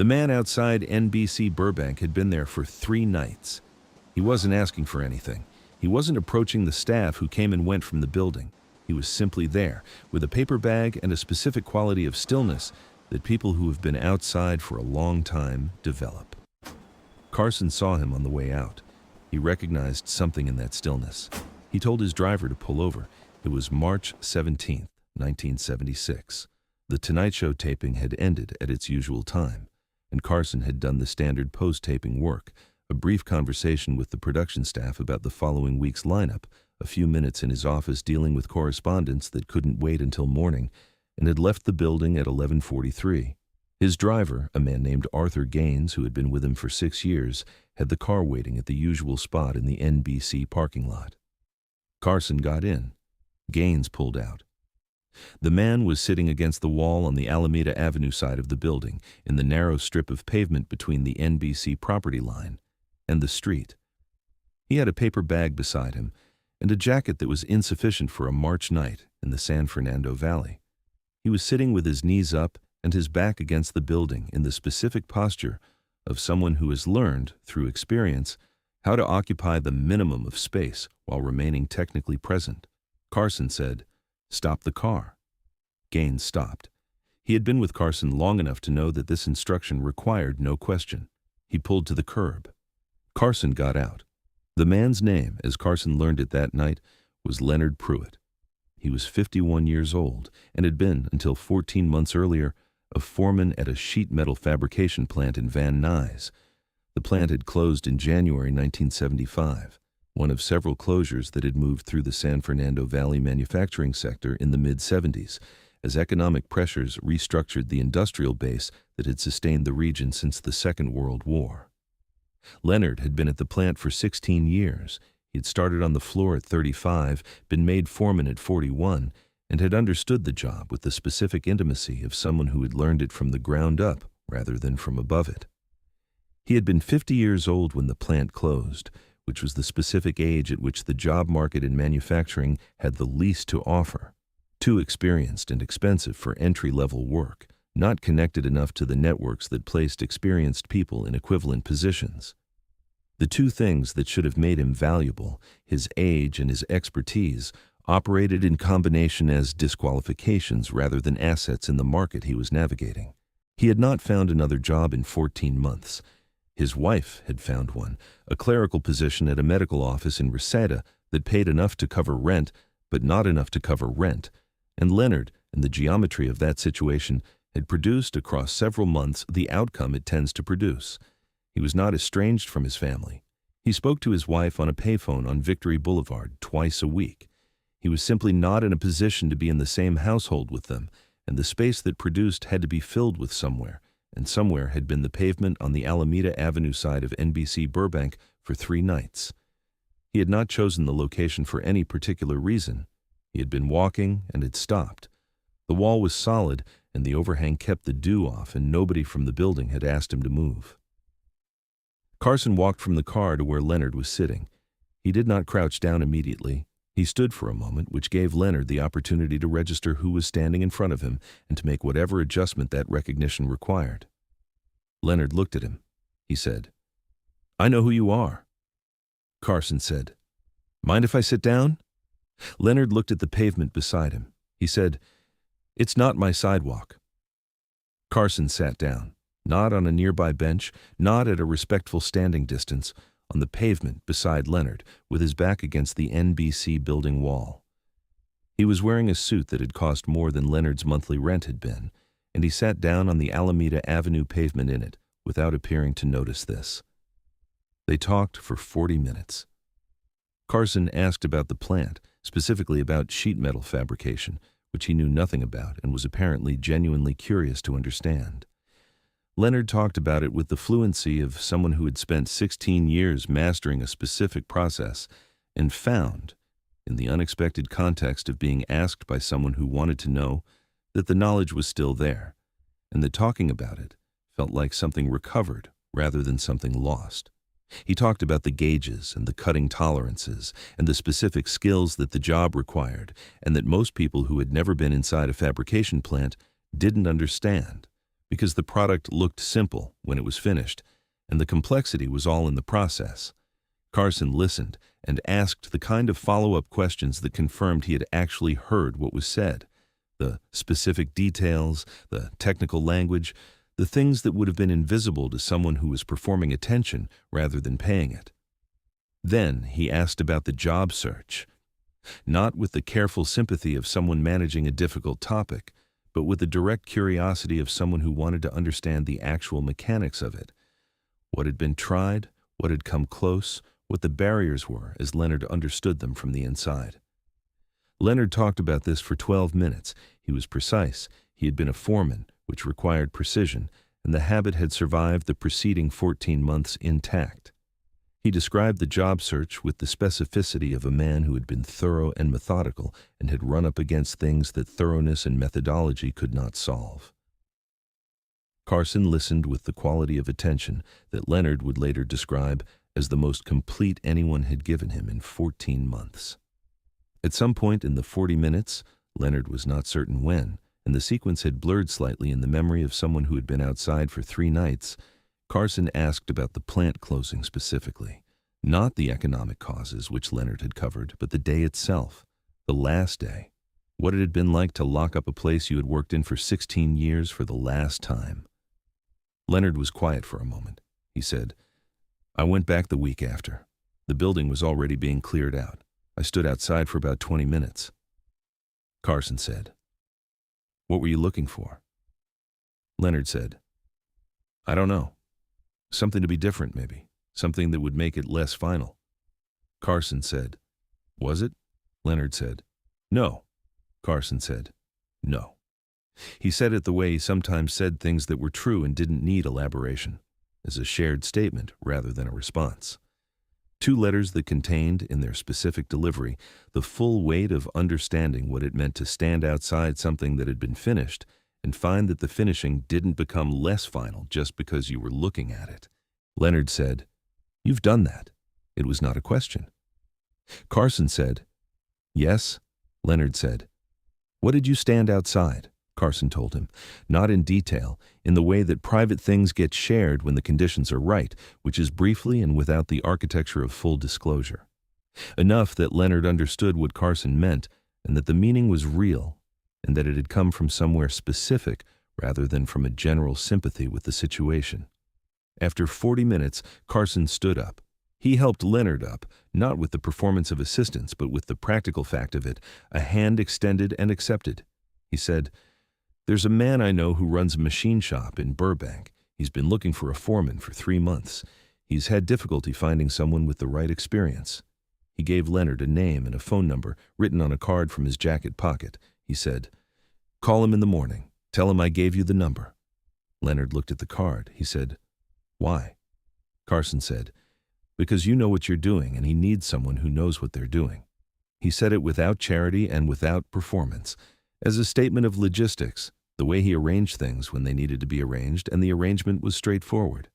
The man outside NBC Burbank had been there for 3 nights. He wasn't asking for anything. He wasn't approaching the staff who came and went from the building. He was simply there, with a paper bag and a specific quality of stillness that people who have been outside for a long time develop. Carson saw him on the way out. He recognized something in that stillness. He told his driver to pull over. It was March 17, 1976. The Tonight Show taping had ended at its usual time, and Carson had done the standard post-taping work, a brief conversation with the production staff about the following week's lineup, a few minutes in his office dealing with correspondence that couldn't wait until morning, and had left the building at 11:43. His driver, a man named Arthur Gaines, who had been with him for 6 years, had the car waiting at the usual spot in the NBC parking lot. Carson got in. Gaines pulled out. The man was sitting against the wall on the Alameda Avenue side of the building, in the narrow strip of pavement between the NBC property line and the street. He had a paper bag beside him and a jacket that was insufficient for a March night in the San Fernando Valley. He was sitting with his knees up and his back against the building in the specific posture of someone who has learned, through experience, how to occupy the minimum of space while remaining technically present. Carson said, "Stop the car." Gaines stopped. He had been with Carson long enough to know that this instruction required no question. He pulled to the curb. Carson got out. The man's name, as Carson learned it that night, was Leonard Pruitt. He was 51 years old and had been, until 14 months earlier, a foreman at a sheet metal fabrication plant in Van Nuys. The plant had closed in January 1975, one of several closures that had moved through the San Fernando Valley manufacturing sector in the mid-70s, as economic pressures restructured the industrial base that had sustained the region since the Second World War. Leonard had been at the plant for 16 years. He had started on the floor at 35, been made foreman at 41, and had understood the job with the specific intimacy of someone who had learned it from the ground up rather than from above it. He had been 50 years old when the plant closed, which was the specific age at which the job market in manufacturing had the least to offer. Too experienced and expensive for entry-level work, not connected enough to the networks that placed experienced people in equivalent positions. The two things that should have made him valuable, his age and his expertise, operated in combination as disqualifications rather than assets in the market he was navigating. He had not found another job in 14 months. His wife had found one, a clerical position at a medical office in Reseda that paid enough to cover rent, but not enough to cover rent. And Leonard, in the geometry of that situation, had produced across several months the outcome it tends to produce. He was not estranged from his family. He spoke to his wife on a payphone on Victory Boulevard twice a week. He was simply not in a position to be in the same household with them, and the space that produced had to be filled with somewhere, and somewhere had been the pavement on the Alameda Avenue side of NBC Burbank for 3 nights. He had not chosen the location for any particular reason. He had been walking and had stopped. The wall was solid, and the overhang kept the dew off, and nobody from the building had asked him to move. Carson walked from the car to where Leonard was sitting. He did not crouch down immediately. He stood for a moment, which gave Leonard the opportunity to register who was standing in front of him and to make whatever adjustment that recognition required. Leonard looked at him. He said, "I know who you are." Carson said, "Mind if I sit down?" Leonard looked at the pavement beside him. He said, "It's not my sidewalk." Carson sat down, not on a nearby bench, not at a respectful standing distance, on the pavement beside Leonard, with his back against the NBC building wall. He was wearing a suit that had cost more than Leonard's monthly rent had been, and he sat down on the Alameda Avenue pavement in it, without appearing to notice this. They talked for 40 minutes. Carson asked about the plant, specifically about sheet metal fabrication, which he knew nothing about and was apparently genuinely curious to understand. Leonard talked about it with the fluency of someone who had spent 16 years mastering a specific process and found, in the unexpected context of being asked by someone who wanted to know, that the knowledge was still there, and that talking about it felt like something recovered rather than something lost. He talked about the gauges and the cutting tolerances and the specific skills that the job required, and that most people who had never been inside a fabrication plant didn't understand, because the product looked simple when it was finished, and the complexity was all in the process. Carson listened and asked the kind of follow-up questions that confirmed he had actually heard what was said. The specific details, the technical language, the things that would have been invisible to someone who was performing attention rather than paying it. Then he asked about the job search, not with the careful sympathy of someone managing a difficult topic, but with the direct curiosity of someone who wanted to understand the actual mechanics of it. What had been tried, what had come close, what the barriers were as Leonard understood them from the inside. Leonard talked about this for 12 minutes. He was precise. He had been a foreman, which required precision, and the habit had survived the preceding 14 months intact. He described the job search with the specificity of a man who had been thorough and methodical and had run up against things that thoroughness and methodology could not solve. Carson listened with the quality of attention that Leonard would later describe as the most complete anyone had given him in 14 months. At some point in the 40 minutes, Leonard was not certain when, and the sequence had blurred slightly in the memory of someone who had been outside for 3 nights, Carson asked about the plant closing specifically, not the economic causes which Leonard had covered, but the day itself, the last day, what it had been like to lock up a place you had worked in for 16 years for the last time. Leonard was quiet for a moment. He said, "I went back the week after. The building was already being cleared out. I stood outside for about 20 minutes. Carson said, "What were you looking for?" Leonard said, "I don't know. Something to be different, maybe. Something that would make it less final." Carson said, "Was it?" Leonard said, "No." Carson said, "No." He said it the way he sometimes said things that were true and didn't need elaboration, as a shared statement rather than a response. 2 letters that contained, in their specific delivery, the full weight of understanding what it meant to stand outside something that had been finished and find that the finishing didn't become less final just because you were looking at it. Leonard said, "You've done that." It was not a question. Carson said, "Yes." Leonard said, "What did you stand outside?" Carson told him, not in detail, in the way that private things get shared when the conditions are right, which is briefly and without the architecture of full disclosure. Enough that Leonard understood what Carson meant, and that the meaning was real, and that it had come from somewhere specific rather than from a general sympathy with the situation. After 40 minutes, Carson stood up. He helped Leonard up, not with the performance of assistance, but with the practical fact of it, a hand extended and accepted. He said, "There's a man I know who runs a machine shop in Burbank. He's been looking for a foreman for 3 months. He's had difficulty finding someone with the right experience." He gave Leonard a name and a phone number written on a card from his jacket pocket. He said, "Call him in the morning. Tell him I gave you the number." Leonard looked at the card. He said, "Why?" Carson said, "Because you know what you're doing and he needs someone who knows what they're doing." He said it without charity and without performance, as a statement of logistics, the way he arranged things when they needed to be arranged, and the arrangement was straightforward.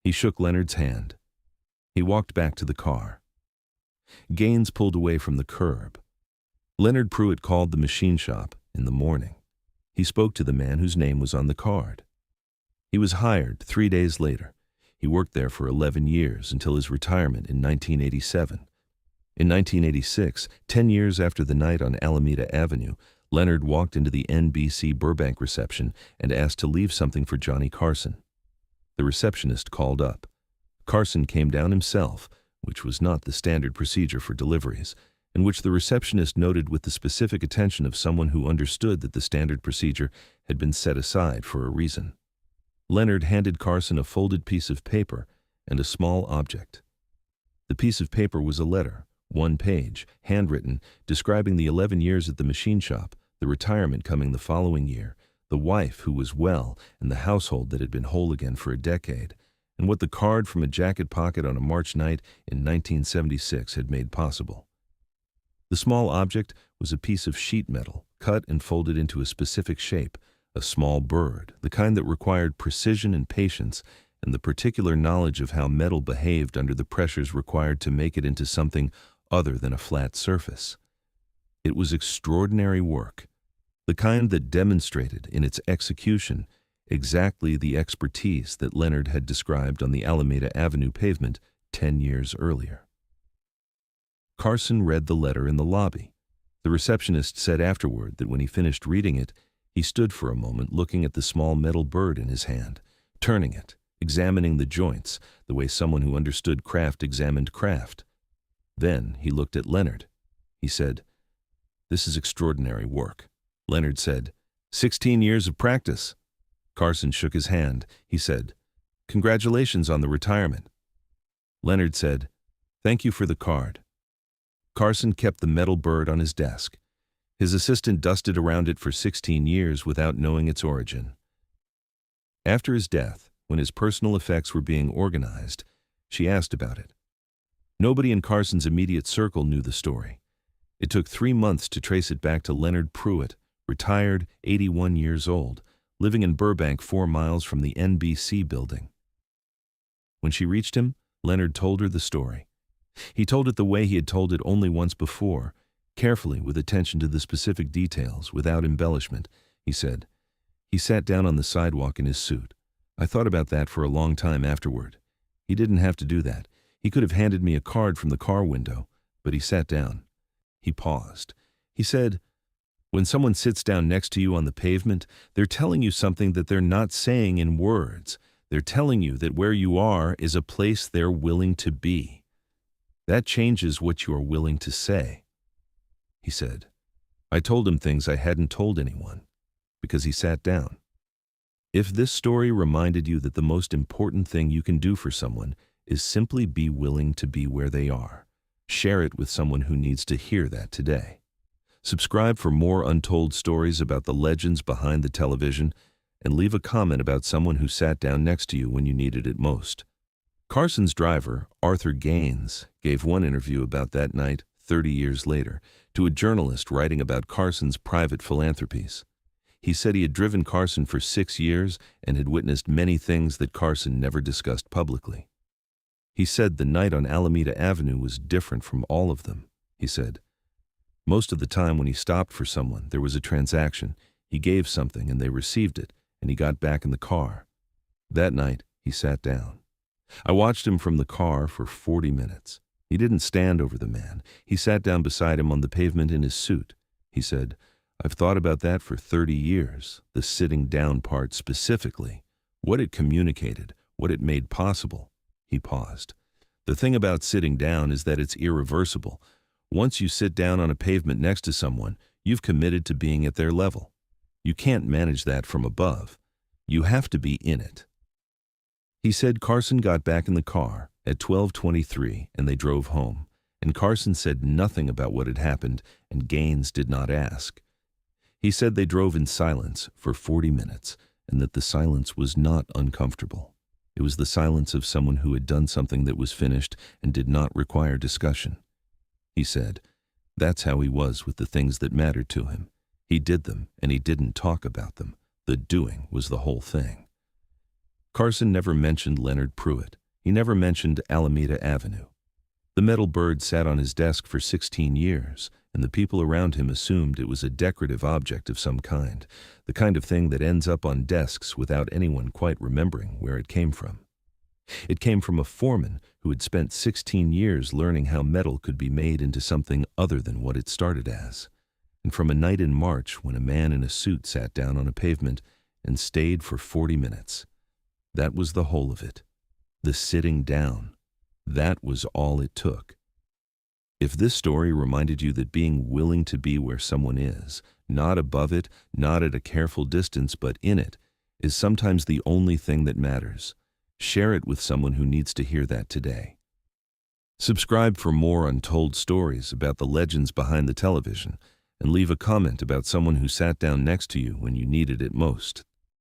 He shook Leonard's hand. He walked back to the car. Gaines pulled away from the curb. Leonard Pruitt called the machine shop in the morning. He spoke to the man whose name was on the card. He was hired 3 days later. He worked there for 11 years until his retirement in 1987. In 1986, 10 years after the night on Alameda Avenue, Leonard walked into the NBC Burbank reception and asked to leave something for Johnny Carson. The receptionist called up. Carson came down himself, which was not the standard procedure for deliveries, and which the receptionist noted with the specific attention of someone who understood that the standard procedure had been set aside for a reason. Leonard handed Carson a folded piece of paper and a small object. The piece of paper was a letter, 1 page, handwritten, describing the 11 years at the machine shop, the retirement coming the following year, the wife who was well, and the household that had been whole again for a decade, and what the card from a jacket pocket on a March night in 1976 had made possible. The small object was a piece of sheet metal, cut and folded into a specific shape, a small bird, the kind that required precision and patience, and the particular knowledge of how metal behaved under the pressures required to make it into something other than a flat surface. It was extraordinary work, the kind that demonstrated in its execution exactly the expertise that Leonard had described on the Alameda Avenue pavement 10 years earlier. Carson read the letter in the lobby. The receptionist said afterward that when he finished reading it, he stood for a moment looking at the small metal bird in his hand, turning it, examining the joints, the way someone who understood craft examined craft. Then he looked at Leonard. He said, "This is extraordinary work." Leonard said, 16 years of practice." Carson shook his hand. He said, "Congratulations on the retirement." Leonard said, "Thank you for the card." Carson kept the metal bird on his desk. His assistant dusted around it for 16 years without knowing its origin. After his death, when his personal effects were being organized, she asked about it. Nobody in Carson's immediate circle knew the story. It took 3 months to trace it back to Leonard Pruitt, retired, 81 years old, living in Burbank 4 miles from the NBC building. When she reached him, Leonard told her the story. He told it the way he had told it only once before, carefully with attention to the specific details, without embellishment. He said, "He sat down on the sidewalk in his suit. I thought about that for a long time afterward. He didn't have to do that. He could have handed me a card from the car window, but he sat down." He paused. He said, "When someone sits down next to you on the pavement, they're telling you something that they're not saying in words. They're telling you that where you are is a place they're willing to be. That changes what you are willing to say." He said, "I told him things I hadn't told anyone, because he sat down." If this story reminded you that the most important thing you can do for someone is simply be willing to be where they are, share it with someone who needs to hear that today. Subscribe for more untold stories about the legends behind the television, and leave a comment about someone who sat down next to you when you needed it most. Carson's driver, Arthur Gaines, gave one interview about that night 30 years later to a journalist writing about Carson's private philanthropies. He said he had driven Carson for 6 years and had witnessed many things that Carson never discussed publicly. He said the night on Alameda Avenue was different from all of them. He said, "Most of the time when he stopped for someone, there was a transaction. He gave something and they received it, and he got back in the car. That night, he sat down. I watched him from the car for 40 minutes. He didn't stand over the man. He sat down beside him on the pavement in his suit." He said, "I've thought about that for 30 years, the sitting down part specifically, what it communicated, what it made possible." He paused. "The thing about sitting down is that it's irreversible. Once you sit down on a pavement next to someone, you've committed to being at their level. You can't manage that from above. You have to be in it." He said Carson got back in the car at 12:23 and they drove home, and Carson said nothing about what had happened, and Gaines did not ask. He said they drove in silence for 40 minutes and that the silence was not uncomfortable. It was the silence of someone who had done something that was finished and did not require discussion. He said, that's how he was with the things that mattered to him. He did them and he didn't talk about them. The doing was the whole thing. Carson never mentioned Leonard Pruitt. He never mentioned Alameda Avenue. The metal bird sat on his desk for 16 years, and the people around him assumed it was a decorative object of some kind, the kind of thing that ends up on desks without anyone quite remembering where it came from. It came from a foreman who had spent 16 years learning how metal could be made into something other than what it started as, and from a night in March when a man in a suit sat down on a pavement and stayed for 40 minutes. That was the whole of it. The sitting down. That was all it took. If this story reminded you that being willing to be where someone is, not above it, not at a careful distance, but in it, is sometimes the only thing that matters, share it with someone who needs to hear that today. Subscribe for more untold stories about the legends behind the television, and leave a comment about someone who sat down next to you when you needed it most.